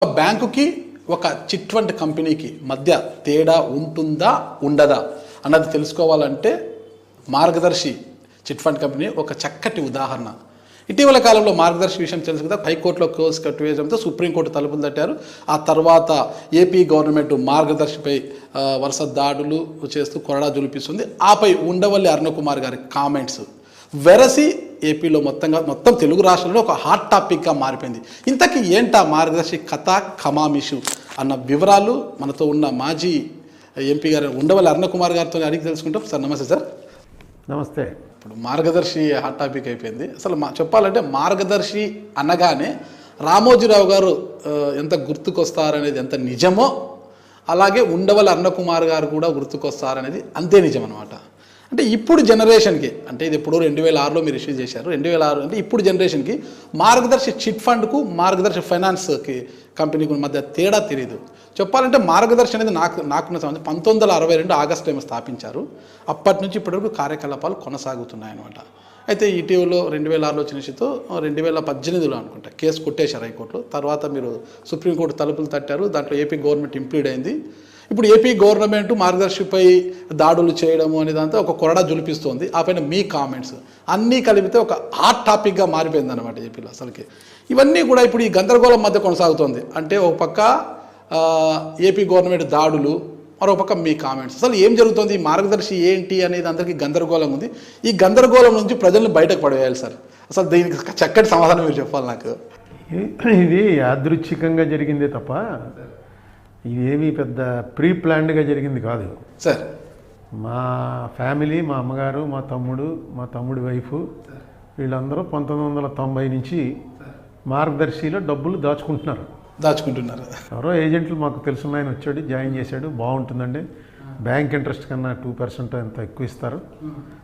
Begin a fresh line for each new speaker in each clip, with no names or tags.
బ్యాంకుకి ఒక chit fund కంపెనీకి మధ్య తేడా ఉంటుందా ఉండదా అన్నది తెలుసుకోవాలంటే మార్గదర్శి చిట్ ఫండ్ కంపెనీ ఒక చక్కటి ఉదాహరణ. ఇటీవల కాలంలో మార్గదర్శి విషయం తెలుసు కదా, హైకోర్టులో కేసు కట్టివేయడంతో సుప్రీంకోర్టు తలుపులు తట్టారు. ఆ తర్వాత ఏపీ గవర్నమెంట్ మార్గదర్శిపై వరుస దాడులు చేస్తూ కొరడా జులిపిస్తుంది. ఆపై ఉండవల్లి అరుణకుమార్ గారి కామెంట్స్ వెరసి ఏపీలో మొత్తం తెలుగు రాష్ట్రాల్లో ఒక హాట్ టాపిక్గా మారిపోయింది. ఇంతకీ ఏంటా మార్గదర్శి కథ కమామిషు అన్న వివరాలు మనతో ఉన్న మాజీ ఎంపీ గారు ఉండవల్లి అరుణకుమార్ గారితో అడిగి తెలుసుకుంటాం. సార్ నమస్తే. సార్
నమస్తే.
ఇప్పుడు మార్గదర్శి హాట్ టాపిక్ అయిపోయింది. అసలు చెప్పాలంటే మార్గదర్శి అనగానే రామోజీరావు గారు ఎంత గుర్తుకొస్తారనేది ఎంత నిజమో, అలాగే ఉండవల్లి అరుణకుమార్ గారు కూడా గుర్తుకొస్తారనేది అంతే నిజం అనమాట. అంటే ఇప్పుడు జనరేషన్కి, అంటే ఇది ఎప్పుడు 2006లో మీరు ఇష్యూ చేశారు, 2006 అంటే ఇప్పుడు జనరేషన్కి మార్గదర్శి చిట్ ఫండ్కు మార్గదర్శి ఫైనాన్స్కి కంపెనీకి మధ్య తేడా తెలియదు. చెప్పాలంటే మార్గదర్శి అనేది నాకున్న సంబంధం 1962 ఆగస్టు ఏమో స్థాపించారు. అప్పటి నుంచి ఇప్పటివరకు కార్యకలాపాలు కొనసాగుతున్నాయన్నమాట. అయితే ఇటీవల 2006లో వచ్చిన ఇష్యూతో 2018లో అనుకుంటా కేసు కొట్టేశారు హైకోర్టులో. తర్వాత మీరు సుప్రీంకోర్టు తలుపులు తట్టారు. దాంట్లో ఏపీ గవర్నమెంట్ ఇంప్లీడ్ అయింది. ఇప్పుడు ఏపీ గవర్నమెంట్ మార్గదర్శిపై దాడులు చేయడము అనే దాంతో ఒక కొరడా జులిపిస్తోంది. ఆ పైన మీ కామెంట్స్ అన్నీ కలిపితే ఒక హాట్ టాపిక్గా మారిపోయింది అనమాట ఏపీలో. అసలుకి ఇవన్నీ కూడా ఇప్పుడు ఈ గందరగోళం మధ్య కొనసాగుతోంది. అంటే ఒక పక్క ఏపీ గవర్నమెంట్ దాడులు, మరో పక్క మీ కామెంట్స్. అసలు ఏం జరుగుతుంది, ఈ మార్గదర్శి ఏంటి అనేది అందరికీ గందరగోళం ఉంది. ఈ గందరగోళం నుంచి ప్రజలను బయటకు పడవేయాలి సార్. అసలు దీనికి చక్కటి సమాధానం మీరు చెప్పాలి నాకు.
ఇది యాదృచ్ఛికంగా జరిగిందే తప్ప ఇదేమీ పెద్ద ప్రీ ప్లాన్డ్గా జరిగింది కాదు
సార్.
మా ఫ్యామిలీ, మా అమ్మగారు, మా తమ్ముడి వైఫ్ వీళ్ళందరూ 1990 నుంచి మార్గదర్శిలో డబ్బులు దాచుకుంటున్నారు. ఎవరో ఏజెంట్లు మాకు తెలుసున్న ఆయన వచ్చాడు, జాయిన్ చేశాడు, బాగుంటుందండి, బ్యాంక్ ఇంట్రెస్ట్ కన్నా 2% ఎంత ఎక్కువ ఇస్తారు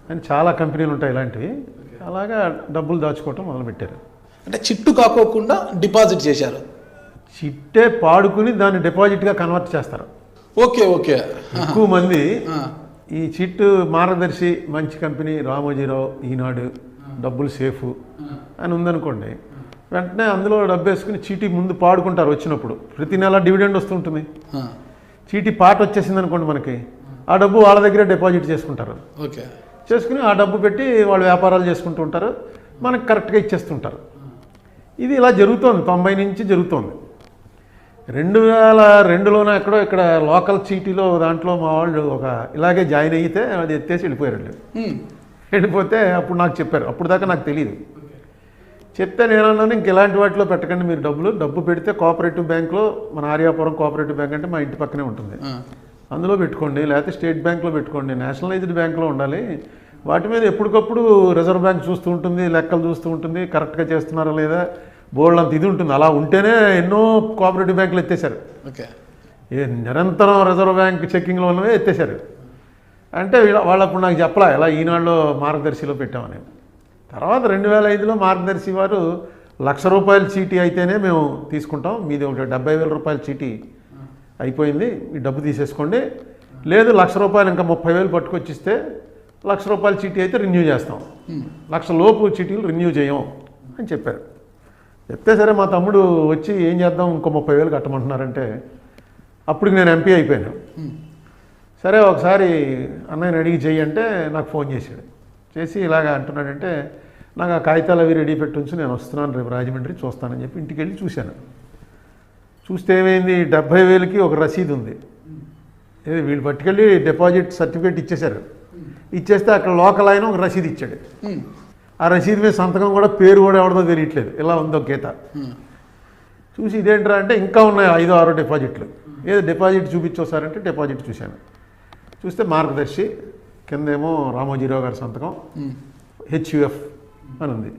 అని. చాలా కంపెనీలు ఉంటాయి ఇలాంటివి. అలాగా డబ్బులు దాచుకోవటం మొదలుపెట్టారు.
అంటే చిట్టు కాకోకుండా డిపాజిట్ చేశారు.
చిట్టే పాడుకుని దాన్ని డిపాజిట్గా కన్వర్ట్ చేస్తారు.
ఓకే.
ఎక్కువ మంది ఈ చిట్టు మార్గదర్శి మంచి కంపెనీ, రామోజీరావు, ఈనాడు, డబ్బులు సేఫ్ అని ఉందనుకోండి, వెంటనే అందులో డబ్బు వేసుకుని చీటీ ముందు పాడుకుంటారు. వచ్చినప్పుడు ప్రతి నెల డివిడెండ్ వస్తుంటుంది. చీటీ పాట వచ్చేసింది అనుకోండి మనకి, ఆ డబ్బు వాళ్ళ దగ్గరే డిపాజిట్ చేసుకుంటారు.
ఓకే.
చేసుకుని ఆ డబ్బు పెట్టి వాళ్ళు వ్యాపారాలు చేసుకుంటూ ఉంటారు, మనకు కరెక్ట్గా ఇచ్చేస్తుంటారు. ఇది ఇలా జరుగుతోంది, 90 నుంచి జరుగుతోంది. 2002లోనే ఎక్కడో ఇక్కడ లోకల్ చీటీలో దాంట్లో మా వాళ్ళు ఒక ఇలాగే జాయిన్ అయితే అది ఎత్తేసి వెళ్ళిపోయారు. వెళ్ళిపోతే అప్పుడు నాకు చెప్పారు. అప్పుడు దాకా నాకు తెలియదు. చెప్తే నేను అన్నాను, ఇంక ఇలాంటి వాటిలో పెట్టకండి మీరు డబ్బు పెడితే కోఆపరేటివ్ బ్యాంక్లో, మన ఆర్యాపురం కోఆపరేటివ్ బ్యాంక్ అంటే మా ఇంటి పక్కనే ఉంటుంది, అందులో పెట్టుకోండి, లేకపోతే స్టేట్ బ్యాంక్లో పెట్టుకోండి, నేషనలైజ్డ్ బ్యాంక్లో ఉండాలి. వాటి మీద ఎప్పటికప్పుడు రిజర్వ్ బ్యాంక్ చూస్తూ ఉంటుంది, లెక్కలు చూస్తూ ఉంటుంది, కరెక్ట్గా చేస్తున్నారా లేదా బోర్డు అంత ఇది ఉంటుంది. అలా ఉంటేనే ఎన్నో కోఆపరేటివ్ బ్యాంకులు ఎత్తేసారు.
ఓకే.
నిరంతరం రిజర్వ్ బ్యాంక్ చెక్కింగ్లో ఉన్నవే ఎత్తేసారు. అంటే వాళ్ళు అప్పుడు నాకు చెప్పలా ఇలా ఈనాడులో మార్గదర్శిలో పెట్టామని. తర్వాత 2005లో మార్గదర్శి వారు ₹1,00,000 చీటీ అయితేనే మేము తీసుకుంటాం, మీది ఒక ₹70,000 చీటీ అయిపోయింది, ఈ డబ్బు తీసేసుకోండి, లేదు ₹1,00,000 ఇంకా ₹30,000 పట్టుకొచ్చిస్తే ₹1,00,000 చీటీ అయితే రెన్యూ చేస్తాం, 1,00,000 లోపు చీటీలు రెన్యూ చేయం అని చెప్పారు. చెప్తే సరే మా తమ్ముడు వచ్చి ఏం చేద్దాం, ఇంకో ₹30,000 కట్టమంటున్నారంటే అప్పటికి నేను ఎంపీ అయిపోయాను. సరే ఒకసారి అన్నయ్యని అడిగి చెయ్యంటే నాకు ఫోన్ చేశాడు. చేసి ఇలాగ అంటున్నాడంటే, నాకు ఆ కాగితాలు అవి రెడీ పెట్టి ఉంచి నేను వస్తున్నాను రేపు రాజమండ్రి చూస్తానని చెప్పి ఇంటికి వెళ్ళి చూశాను. చూస్తే ఏమైంది, 70,000కి ఒక రసీదు ఉంది. వీళ్ళు పట్టుకెళ్ళి డిపాజిట్ సర్టిఫికేట్ ఇచ్చేశారు. ఇచ్చేస్తే అక్కడ లోకల్ ఆయన ఒక రసీదు ఇచ్చాడు. ఆ రసీదు మీద సంతకం కూడా, పేరు కూడా ఎవరిదో తెలియట్లేదు, ఇలా ఉందో గీత. చూసి ఇదేంట్రా అంటే ఇంకా ఉన్నాయి 5-6 డిపాజిట్లు. ఏదో డిపాజిట్ చూపించోసారంటే డిపాజిట్ చూశాను. చూస్తే మార్గదర్శి కిందేమో రామోజీరావు గారి సంతకం, HUF అని ఉంది.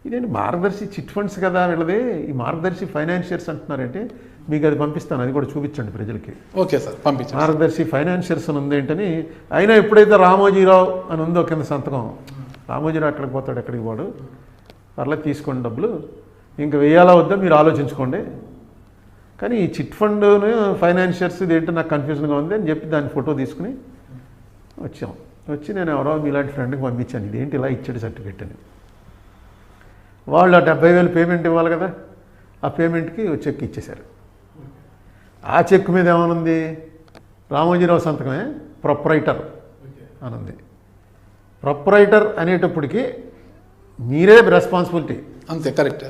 ఇదేంటి మార్గదర్శి చిట్ ఫండ్స్ కదా వీళ్ళది, ఈ మార్గదర్శి ఫైనాన్షియర్స్ అంటున్నారంటే మీకు అది పంపిస్తాను, అది కూడా చూపించండి ప్రజలకి.
ఓకే సార్, పంపించండి.
మార్గదర్శి ఫైనాన్షియర్స్ అని ఉంది ఏంటని. అయినా ఎప్పుడైతే రామోజీరావు అని ఉందో కింద సంతకం, రామోజీరావు ఎక్కడికి పోతాడు, ఎక్కడికి పోడు, పర్లేదు తీసుకోండి డబ్బులు, ఇంకా వేయాలా వద్దా మీరు ఆలోచించుకోండి, కానీ ఈ చిట్ ఫండ్ ఫైనాన్షియర్స్ ఇది ఏంటో నాకు కన్ఫ్యూజన్గా ఉంది అని చెప్పి దాని ఫోటో తీసుకుని వచ్చి నేను ఎవరో మీలాంటి ఫ్రెండ్కి పంపించాను, ఇదేంటి ఇలా ఇచ్చాడు సర్టిఫికెట్ అని. వాళ్ళు ఆ 70,000 పేమెంట్ ఇవ్వాలి కదా, ఆ పేమెంట్కి చెక్ ఇచ్చేశారు. ఆ చెక్ మీద ఏమనుంది? రామోజీరావు సంతకమే, ప్రొప్రైటర్ అనుంది. ప్రొప్రైటర్ అనేటప్పటికీ మీరే రెస్పాన్సిబిలిటీ.
అంతే, correct.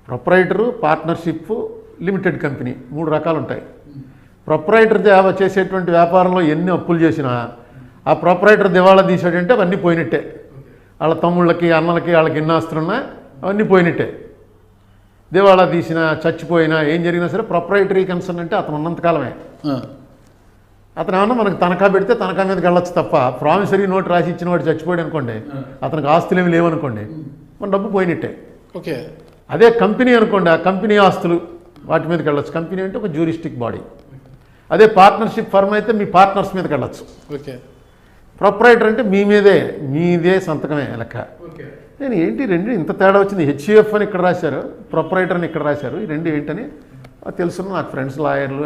Proprietor, partnership, limited company 3 రకాలు ఉంటాయి. ప్రొప్రైటర్ చేసేటువంటి వ్యాపారంలో ఎన్ని అప్పులు చేసినా ఆ ప్రొప్రైటర్ దివాళా తీసాడంటే అవన్నీ పోయినట్టే. వాళ్ళ తమ్ముళ్ళకి, అన్నలకి, వాళ్ళకి ఎన్ని ఆస్తులున్నా అవన్నీ పోయినట్టే. దివాళా తీసినా, చచ్చిపోయినా, ఏం జరిగినా సరే ప్రొప్రైటరీ కన్సర్న్ అంటే అతను ఉన్నంతకాలమే. అతను ఏమన్నా మనకు తనఖా పెడితే తనఖా మీదకి వెళ్ళొచ్చు తప్ప, ప్రామిసరీ నోట్ రాసి ఇచ్చిన వాడు చచ్చిపోయాడు అనుకోండి, అతనికి ఆస్తులు ఏమి లేవనుకోండి, మన డబ్బు పోయినట్టే.
ఓకే.
అదే కంపెనీ అనుకోండి, ఆ కంపెనీ ఆస్తులు వాటి మీదకి వెళ్ళొచ్చు. కంపెనీ అంటే ఒక జ్యూరిస్టిక్ బాడీ. అదే పార్ట్నర్షిప్ ఫర్మ్ అయితే మీ పార్ట్నర్స్ మీదకి వెళ్ళొచ్చు.
ఓకే.
ప్రొప్రైటర్ అంటే మీదే సంతకమే లెక్క. నేను ఏంటి రెండు ఇంత తేడా వచ్చింది? హెచ్యుఎఫ్ అని ఇక్కడ రాశారు, ప్రొప్రైటర్ అని ఇక్కడ రాశారు. ఈ రెండు ఏంటని తెలుసున్న నాకు ఫ్రెండ్స్ లాయర్లు,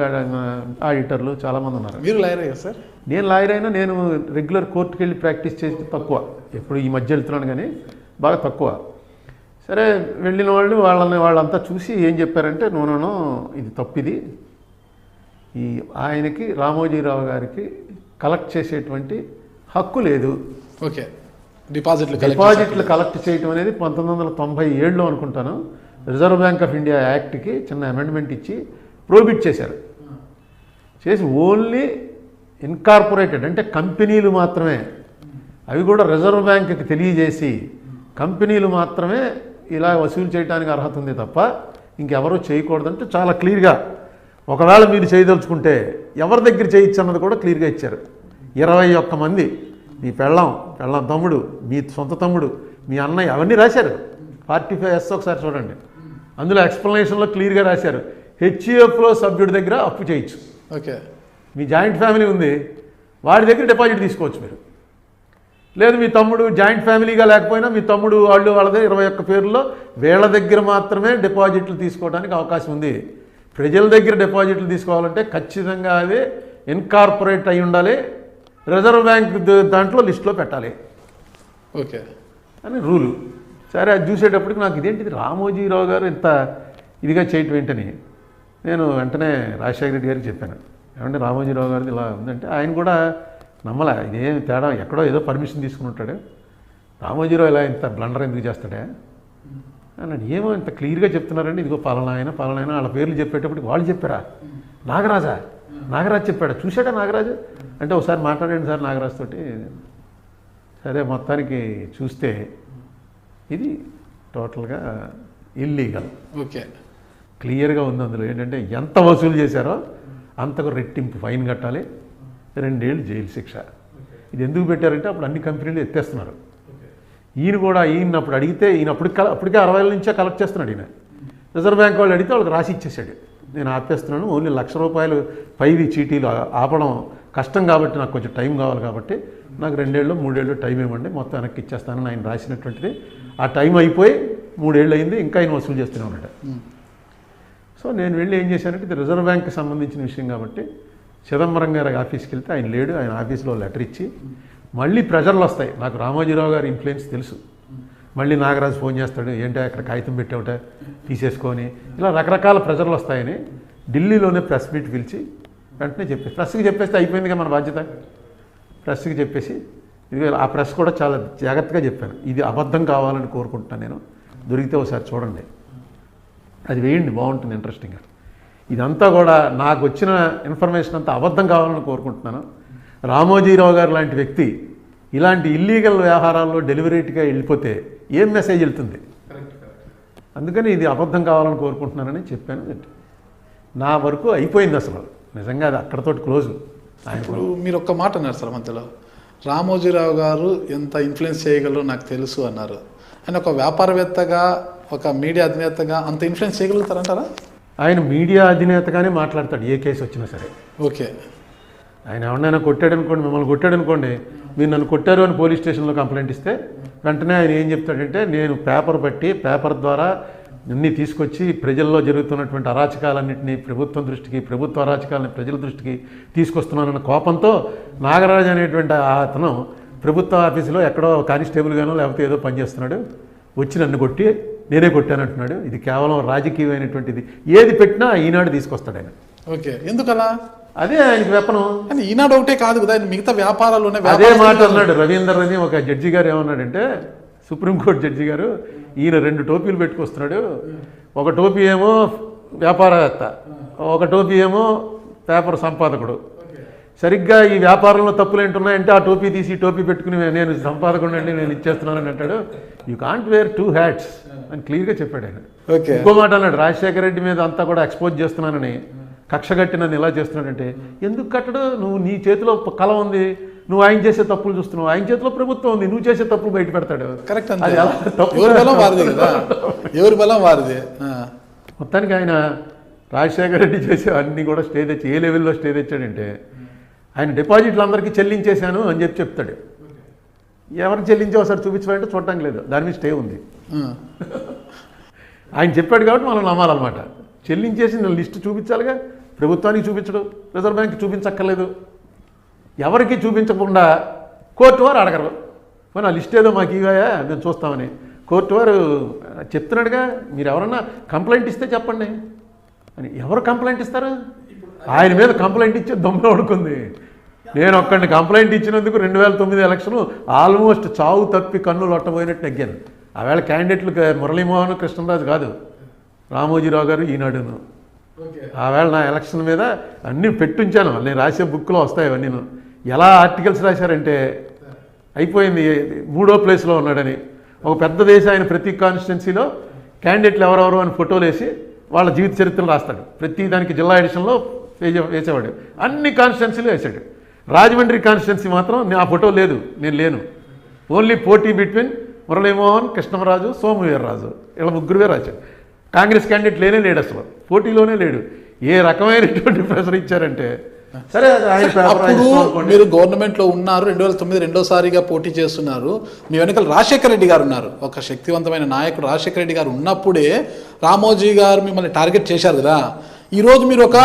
ఆడిటర్లు చాలామంది ఉన్నారు.
మీరు లాయర్ అయ్యారు సార్?
నేను లాయర్ అయినా నేను రెగ్యులర్ కోర్టుకి వెళ్ళి ప్రాక్టీస్ చేసి తక్కువ, ఎప్పుడు ఈ మధ్య వెళ్తున్నాను కానీ బాగా తక్కువ. సరే, వెళ్ళిన వాళ్ళంతా చూసి ఏం చెప్పారంటే, నూనెను ఇది తప్పిది, ఈ ఆయనకి రామోజీరావు గారికి కలెక్ట్ చేసేటువంటి హక్కు లేదు.
ఓకే. డిపాజిట్లు
కలెక్ట్ చేయటం అనేది 1997లో అనుకుంటాను రిజర్వ్ బ్యాంక్ ఆఫ్ ఇండియా యాక్ట్కి చిన్న అమెండ్మెంట్ ఇచ్చి ప్రోహిబిట్ చేశారు. చేసి ఓన్లీ ఇన్కార్పొరేటెడ్ అంటే కంపెనీలు మాత్రమే, అవి కూడా రిజర్వ్ బ్యాంక్కి తెలియజేసి కంపెనీలు మాత్రమే ఇలా వసూలు చేయడానికి అర్హత ఉంది తప్ప ఇంకెవరూ చేయకూడదంటే చాలా క్లియర్గా, ఒకవేళ మీరు చేయదలుచుకుంటే ఎవరి దగ్గర చేయొచ్చు అన్నది కూడా క్లియర్గా ఇచ్చారు. 21 మంది, మీ పెళ్ళం తమ్ముడు, మీ సొంత తమ్ముడు, మీ అన్నయ్య, అవన్నీ రాశారు. 45S ఒకసారి చూడండి, అందులో ఎక్స్ప్లెనేషన్లో క్లియర్గా రాశారు. హెచ్యుఎఫ్లో సభ్యుడి దగ్గర అప్పు చేయొచ్చు.
ఓకే.
మీ జాయింట్ ఫ్యామిలీ ఉంది, వాడి దగ్గర డిపాజిట్ తీసుకోవచ్చు మీరు. లేదు మీ తమ్ముడు జాయింట్ ఫ్యామిలీగా లేకపోయినా మీ తమ్ముడు వాళ్ళదే 21 పేర్లలో వీళ్ళ దగ్గర మాత్రమే డిపాజిట్లు తీసుకోవడానికి అవకాశం ఉంది. ప్రజల దగ్గర డిపాజిట్లు తీసుకోవాలంటే ఖచ్చితంగా అది ఇన్కార్పొరేట్ అయి ఉండాలి, రిజర్వ్ బ్యాంక్ దాంట్లో లిస్టులో పెట్టాలి.
ఓకే
అని రూలు. సరే, అది చూసేటప్పటికి నాకు ఇదేంటిది రామోజీరావు గారు ఇంత ఇదిగా చేయటం ఏంటని నేను వెంటనే రాజశేఖర రెడ్డి గారికి చెప్పాను. ఏమంటే రామోజీరావు గారిది ఇలా ఉందంటే ఆయన కూడా నమ్మలే, ఇదేం తేడా, ఎక్కడో ఏదో పర్మిషన్ తీసుకుని ఉంటాడు, రామోజీరావు ఇలా ఇంత బ్లండర్ ఎందుకు చేస్తాడే అన్నాడు. ఏమో ఇంత క్లియర్గా చెప్తున్నారండి, ఇదిగో పలానాయన వాళ్ళ పేర్లు చెప్పేటప్పటికి వాళ్ళు చెప్పారా? నాగరాజు చెప్పాడు. చూశాడా నాగరాజు అంటే ఒకసారి మాట్లాడండి సార్ నాగరాజు తోటి. సరే, మొత్తానికి చూస్తే ఇది టోటల్గా ఇల్లీగల్.
ఓకే.
క్లియర్గా ఉంది. అందులో ఏంటంటే ఎంత వసూలు చేశారో అంతకు రెట్టింపు ఫైన్ కట్టాలి, 2 ఏళ్ళు జైలు శిక్ష. ఇది ఎందుకు పెట్టారంటే అప్పుడు అన్ని కంపెనీలు ఎత్తేస్తున్నారు. ఈయన అప్పుడు అడిగితే అప్పటికే 60 నుంచే కలెక్ట్ చేస్తున్నాడు ఈయన. రిజర్వ్ బ్యాంక్ వాళ్ళు అడిగితే వాళ్ళకి రాసి ఇచ్చేసాడు, నేను ఆపేస్తున్నాను, ఓన్లీ ₹1,00,000 పైవి చీటీలు ఆపడం కష్టం కాబట్టి నాకు కొంచెం టైం కావాలి కాబట్టి నాకు 2 ఏళ్ళు 3 ఏళ్ళు టైం ఇవ్వండి, మొత్తం వెనక్కి ఇచ్చేస్తానని ఆయన రాసినటువంటిది. ఆ టైం అయిపోయి 3 ఏళ్ళు అయింది, ఇంకా ఆయన వసూలు చేస్తూనే ఉన్నాడు. సో నేను వెళ్ళి ఏం చేశానంటే, ఇది రిజర్వ్ బ్యాంక్కి సంబంధించిన విషయం కాబట్టి చిదంబరం గారి ఆఫీస్కి వెళ్తే ఆయన లేడు. ఆయన ఆఫీస్లో లెటర్ ఇచ్చి మళ్ళీ ప్రెజర్లు వస్తాయి. నాకు రామోజీరావు గారి ఇన్ఫ్లుయెన్స్ తెలుసు. మళ్ళీ నాగరాజు ఫోన్ చేస్తాడు, ఏంటో అక్కడ కాగితం పెట్టావుట తీసేసుకొని, ఇలా రకరకాల ప్రెజర్లు వస్తాయని ఢిల్లీలోనే ప్రెస్ మీట్ పిలిచి వెంటనే ప్రెస్కి చెప్పేస్తే అయిపోయిందిగా మన బాధ్యత. ప్రెస్కి చెప్పేసి ఇది ఆ ప్రెస్ కూడా చాలా జాగ్రత్తగా చెప్పాను, ఇది అబద్ధం కావాలని కోరుకుంటున్నాను, నేను దొరికితే ఒకసారి చూడండి, అది వేయండి, బాగుంటుంది, ఇంట్రెస్టింగ్గా. ఇదంతా కూడా నాకు వచ్చిన ఇన్ఫర్మేషన్ అంతా అబద్ధం కావాలని కోరుకుంటున్నాను. రామోజీరావు గారు లాంటి వ్యక్తి ఇలాంటి ఇల్లీగల్ వ్యవహారాల్లో డెలివరీట్గా వెళ్ళిపోతే ఏం మెసేజ్ వెళ్తుంది? అందుకని ఇది అబద్ధం కావాలని కోరుకుంటున్నానని చెప్పాను. నా వరకు అయిపోయింది అసలు, నిజంగా అది అక్కడతోటి క్లోజ్.
ఇప్పుడు మీరు ఒక్క మాట అన్నారు సార్ మధ్యలో, రామోజీరావు గారు ఎంత ఇన్ఫ్లుయెన్స్ చేయగలరో నాకు తెలుసు అన్నారు. ఆయన ఒక వ్యాపారవేత్తగా, ఒక మీడియా అధినేతగా అంత ఇన్ఫ్లుయెన్స్ చేయగలుగుతారంటారా?
ఆయన మీడియా అధినేతగానే మాట్లాడతాడు ఏ కేసు వచ్చినా సరే.
ఓకే.
ఆయన ఎవరినైనా కొట్టాడనుకోండి, మిమ్మల్ని కొట్టాడనుకోండి, మీరు నన్ను కొట్టారు అని పోలీస్ స్టేషన్లో కంప్లైంట్ ఇస్తే వెంటనే ఆయన ఏం చెప్తాడంటే, నేను పేపర్ ద్వారా అన్నీ తీసుకొచ్చి ప్రజల్లో జరుగుతున్నటువంటి అరాచకాలన్నింటినీ ప్రభుత్వం దృష్టికి, ప్రభుత్వ అరాచకాలని ప్రజల దృష్టికి తీసుకొస్తున్నానన్న కోపంతో నాగరాజు అనేటువంటి అతను ప్రభుత్వ ఆఫీసులో ఎక్కడో కానిస్టేబుల్గానో లేకపోతే ఏదో పనిచేస్తున్నాడు, వచ్చి నన్ను కొట్టి నేనే కొట్టానంటున్నాడు. ఇది కేవలం రాజకీయమైనటువంటిది, ఏది పెట్టినా ఈనాడు తీసుకొస్తాడు ఆయన.
ఓకే, ఎందుకలా?
అదే ఆయనకి వెపనం.
కానీ ఈనాడు ఒకటే కాదు కదా, ఆయన మిగతా వ్యాపారాలు ఉన్నాయి.
అదే మాట అన్నాడు రవీందర్ అని ఒక జడ్జి గారు. ఏమన్నాడంటే సుప్రీంకోర్టు జడ్జి గారు, ఈయన 2 టోపీలు పెట్టుకొస్తున్నాడు. ఒక టోపీ ఏమో వ్యాపారవేత్త, ఒక టోపీ ఏమో పేపర్ సంపాదకుడు. సరిగ్గా ఈ వ్యాపారంలో తప్పులు ఏంటున్నాయంటే ఆ టోపీ తీసి టోపీ పెట్టుకుని నేను సంపాదకుడు అండి, నేను ఇచ్చేస్తున్నానని అంటాడు. యూ కాంట్ వేర్ 2 హ్యాట్స్ అని క్లియర్గా చెప్పాడు ఆయన. ఇంకో మాట అన్నాడు, రాజశేఖర రెడ్డి మీద అంతా కూడా ఎక్స్పోజ్ చేస్తున్నానని, కక్ష కట్టి నన్ను ఇలా చేస్తున్నాడంటే, ఎందుకు కట్టడు? నువ్వు నీ చేతిలో కళ ఉంది, నువ్వు ఆయన చేసే తప్పులు చూస్తున్నావు, ఆయన చేతిలో ప్రభుత్వం ఉంది, నువ్వు చేసే తప్పులు బయట పెడతాడు.
కరెక్ట్, ఎవరి బలం వారిది కదా, ఎవరి బలం వారిది.
మొత్తానికి ఆయన రాజశేఖర రెడ్డి చేసే అన్నీ కూడా స్టే తెచ్చి ఏ లెవెల్లో స్టే తెచ్చాడంటే, ఆయన డిపాజిట్లు అందరికీ చెల్లించేశాను అని చెప్తాడు. ఎవరికి చెల్లించావు సార్ చూపించమంటే చూడటానికి లేదు, దాని మీద స్టే ఉంది. ఆయన చెప్పాడు కాబట్టి మనం నమ్మాలన్నమాట. చెల్లించేసి నేను లిస్టు చూపించాలిగా, ప్రభుత్వానికి చూపించడు, రిజర్వ్ బ్యాంక్ చూపించక్కర్లేదు. ఎవరికి చూపించకుండా కోర్టు వారు అడగరు, మరి ఆ లిస్ట్ ఏదో మాకు ఇవ్వాయా మేము చూస్తామని. కోర్టు వారు చెప్తున్నాడుగా, మీరు ఎవరన్నా కంప్లైంట్ ఇస్తే చెప్పండి అని. ఎవరు కంప్లైంట్ ఇస్తారు? ఆయన మీద కంప్లైంట్ ఇచ్చే దొంగ ఉడుకుంది. నేను ఒక్కడిని కంప్లైంట్ ఇచ్చినందుకు 2009 ఎలక్షన్ ఆల్మోస్ట్ చావు తప్పి కన్ను లొట్టబోయినట్టు నెగ్గాను. ఆవేళ క్యాండిడేట్లు మురళీమోహన్, కృష్ణరాజు కాదు, రామోజీరావు గారు, ఈనాడును. ఆవేళ నా ఎలక్షన్ మీద అన్నీ పెట్టుంచాను, నేను రాసే బుక్లో వస్తాయి అవన్నీ. ఎలా ఆర్టికల్స్ రాశారంటే అయిపోయింది, 3వ ప్లేస్లో ఉన్నాడని. ఒక పెద్ద దేశం ఆయన ప్రతి కాన్స్టిట్యున్సీలో క్యాండిడేట్లు ఎవరెవరు అని ఫోటోలు వేసి వాళ్ళ జీవిత చరిత్రలు రాస్తాడు. ప్రతి దానికి జిల్లా ఎడిషన్లో వేసేవాడు, అన్ని కాన్స్టిట్యున్సీలు వేసాడు. రాజమండ్రి కాన్స్టిట్యున్సీ మాత్రం నా ఫోటో లేదు, నేను లేను. ఓన్లీ పోటీ బిట్వీన్ మురళీమోహన్, కృష్ణరాజు, సోమవీర్రాజు, ఇలా ముగ్గురువే రాశాడు. కాంగ్రెస్ క్యాండిడేట్ లేడు, అసలు పోటీలోనే లేడు. ఏ రకమైనటువంటి ప్రెషర్ ఇచ్చారంటే సరే.
అప్పుడు మీరు గవర్నమెంట్లో ఉన్నారు, 2009 రెండోసారిగా పోటీ చేస్తున్నారు, మీ వెనకాల రాజశేఖర రెడ్డి గారు ఉన్నారు, ఒక శక్తివంతమైన నాయకుడు రాజశేఖర రెడ్డి గారు ఉన్నప్పుడే రామోజీ గారు మిమ్మల్ని టార్గెట్ చేశారు కదా. ఈరోజు మీరు ఒక